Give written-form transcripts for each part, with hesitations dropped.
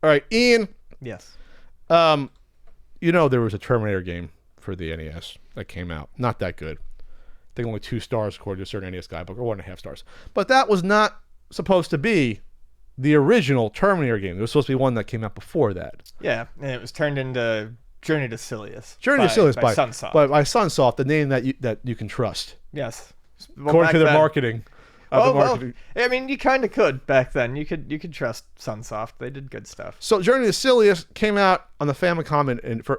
All right, Ian. Yes. There was a Terminator game for the NES that came out. Not that good. I think only 2 stars according to a certain NES guidebook, or 1.5 stars. But that was not supposed to be the original Terminator game. There was supposed to be one that came out before that. Yeah, and it was turned into Journey to Silius. Journey to Silius by Sunsoft. By Sunsoft, the name that you can trust. Yes. Well, according to their marketing. Well, I mean, you kind of could back then. You could trust Sunsoft. They did good stuff. So Journey to Silius came out on the Famicom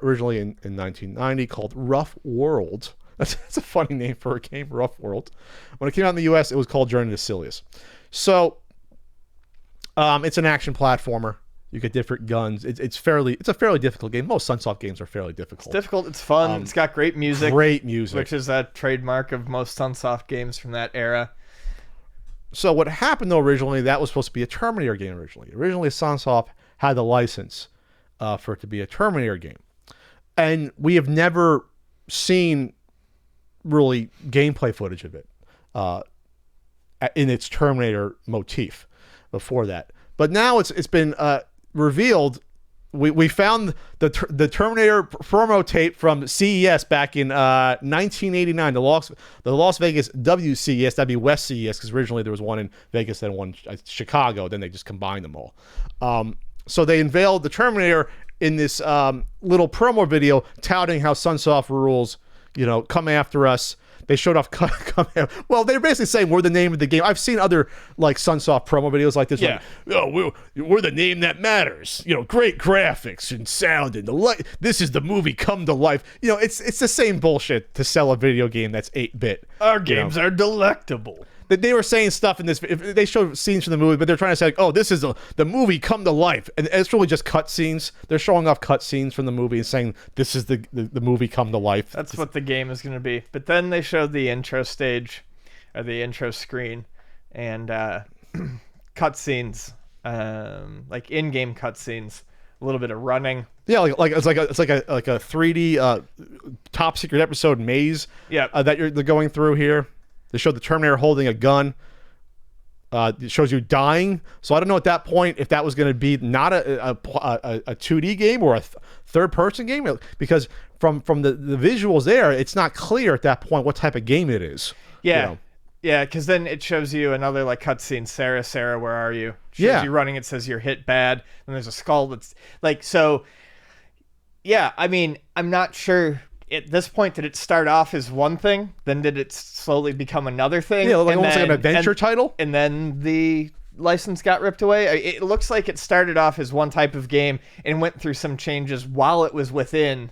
originally in 1990, called Rough World. That's a funny name for a game, Rough World. When it came out in the U.S., it was called Journey to Silius. So it's an action platformer. You get different guns. It's a fairly difficult game. Most Sunsoft games are fairly difficult. It's difficult. It's fun. It's got great music. Which is a trademark of most Sunsoft games from that era. So what happened, though, originally, that was supposed to be a Terminator game originally. Originally, Sunsoft had the license for it to be a Terminator game. And we have never seen really gameplay footage of it in its Terminator motif before that. But now it's been revealed. We found the Terminator promo tape from CES back in 1989, the Las Vegas WCES. That'd be West CES, because originally there was one in Vegas and one in Chicago. Then they just combined them all. So they unveiled the Terminator in this little promo video touting how Sunsoft rules. Come after us. They showed off. Well, they're basically saying we're the name of the game. I've seen other Sunsoft promo videos like this. Yeah. We're the name that matters. Great graphics and sound and the light. This is the movie come to life. It's the same bullshit to sell a video game that's 8-bit. Our games are delectable. They were saying stuff in this. They showed scenes from the movie, but they're trying to say, this is the movie come to life, and it's really just cut scenes. They're showing off cut scenes from the movie and saying this is the movie come to life. That's what the game is going to be. But then they showed the intro stage, or the intro screen, and cut scenes, like in-game cut scenes, a little bit of running. Yeah, it's like a 3D top secret episode maze. Yeah, that they're going through here. They showed the Terminator holding a gun. It shows you dying. So I don't know at that point if that was going to be not a 2D game or a third-person game, because from the visuals there, it's not clear at that point what type of game it is. Yeah, yeah, because then it shows you another cutscene. Sarah, where are you? Shows you running. It says you're hit bad, and there's a skull that's so. Yeah, I mean, I'm not sure. At this point, did it start off as one thing? Then did it slowly become another thing? Yeah, almost like an adventure title. And then the license got ripped away. It looks like it started off as one type of game and went through some changes while it was within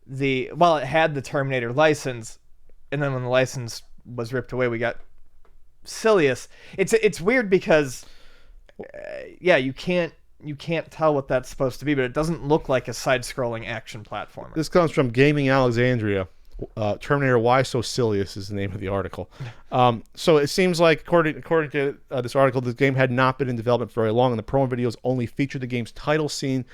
while it had the Terminator license. And then when the license was ripped away, we got Silius. It's weird because, you can't tell what that's supposed to be, but it doesn't look like a side-scrolling action platformer. This comes from Gaming Alexandria. Terminator Why So Silius is the name of the article. So it seems like, according to this article, the game had not been in development for very long, and the promo videos only featured the game's title screen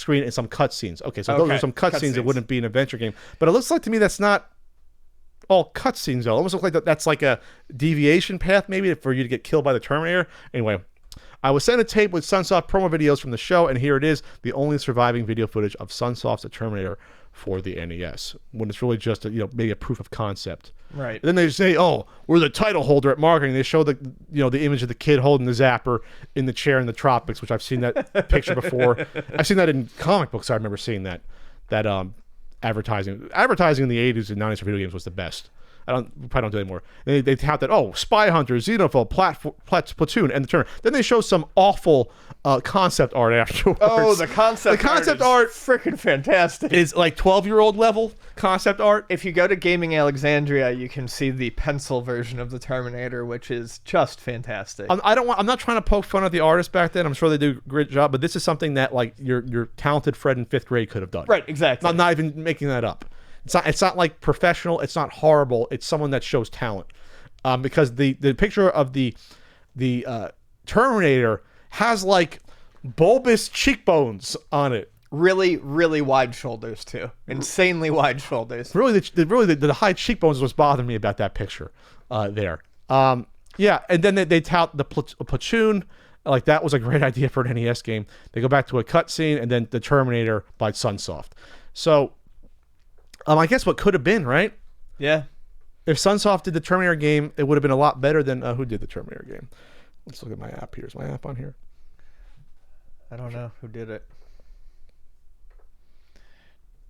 and some cutscenes. Okay, so those are some cutscenes that wouldn't be an adventure game. But it looks like to me that's not all cutscenes, though. It almost looks like that's like a deviation path, maybe, for you to get killed by the Terminator. Anyway, I was sent a tape with Sunsoft promo videos from the show, and here it is, the only surviving video footage of Sunsoft's Terminator for the NES, when it's really just maybe a proof of concept. Right. And then they say, we're the title holder at marketing. They show the image of the kid holding the zapper in the chair in the tropics, which I've seen that picture before. I've seen that in comic books. I remember seeing that advertising. Advertising in the 80s and 90s for video games was the best. Probably don't do it anymore. They tout that, Spy Hunter, Xenophil, Platoon, and the Turner. Then they show some awful concept art afterwards. Oh, the concept art freaking fantastic. Is like 12-year-old level concept art. If you go to Gaming Alexandria, you can see the pencil version of the Terminator, which is just fantastic. I'm not trying to poke fun at the artists back then. I'm sure they do a great job, but this is something that your talented Fred in 5th grade could have done. Right, exactly. Not even making that up. It's not like professional. It's not horrible. It's someone that shows talent. Because the picture of the Terminator has bulbous cheekbones on it. Really, really wide shoulders too. Insanely wide shoulders. Really, the high cheekbones was bothering me about that picture there. And then they tout the platoon Like, that was a great idea for an NES game. They go back to a cutscene, and then the Terminator by Sunsoft. So, I guess what could have been, right? Yeah. If Sunsoft did the Terminator game, it would have been a lot better than who did the Terminator game. Let's look at my app here. Is my app on here? I don't know who did it.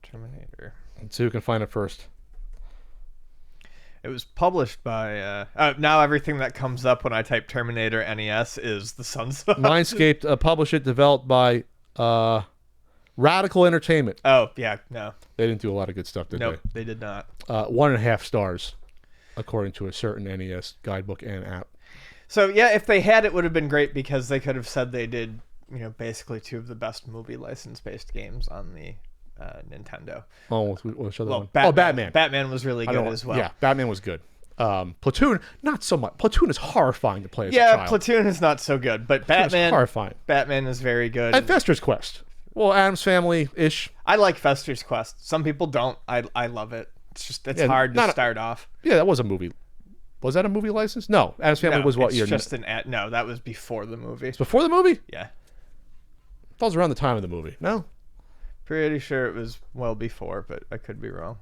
Terminator. Let's see who can find it first. It was published by. Now everything that comes up when I type Terminator NES is the Sunsoft. Mindscape published it, developed by Radical Entertainment. Oh yeah, no. They didn't do a lot of good stuff, did Nope, they did not. they? 1.5 stars, according to a certain NES guidebook and app. So yeah, if they had, it would have been great because they could have said they did, basically 2 of the best movie license-based games on the Nintendo. Oh, what's the other one? Batman. Oh, Batman. Batman was really good as well. Yeah, Batman was good. Platoon, not so much. Platoon is horrifying to play as a Yeah, child. Platoon is not so good, but Platoon is Batman. horrifying. Batman is very good. And Fester's Quest. Well, Adam's Family-ish. I like Fester's Quest. Some people don't. I love it. It's hard to start off. Yeah, that was a movie. Was that a movie license? No, Adam's Family was what year? Just an ad. No, that was before the movie. It's before the movie? Yeah, That was around the time of the movie. No? pretty sure it was well before, but I could be wrong.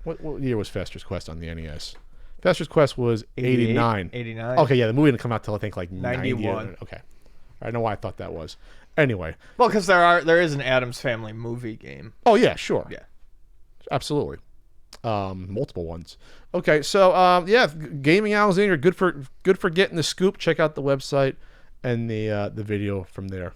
What year was Fester's Quest on the NES? Fester's Quest was 89. 89. Okay, yeah, the movie didn't come out till I think like 91. Okay. I know why I thought that was. Anyway. Well, because there is an Addams Family movie game. Oh, yeah, sure. Yeah. Absolutely. Multiple ones. Okay, so yeah, Gaming Alexander, good for getting the scoop. Check out the website and the video from there.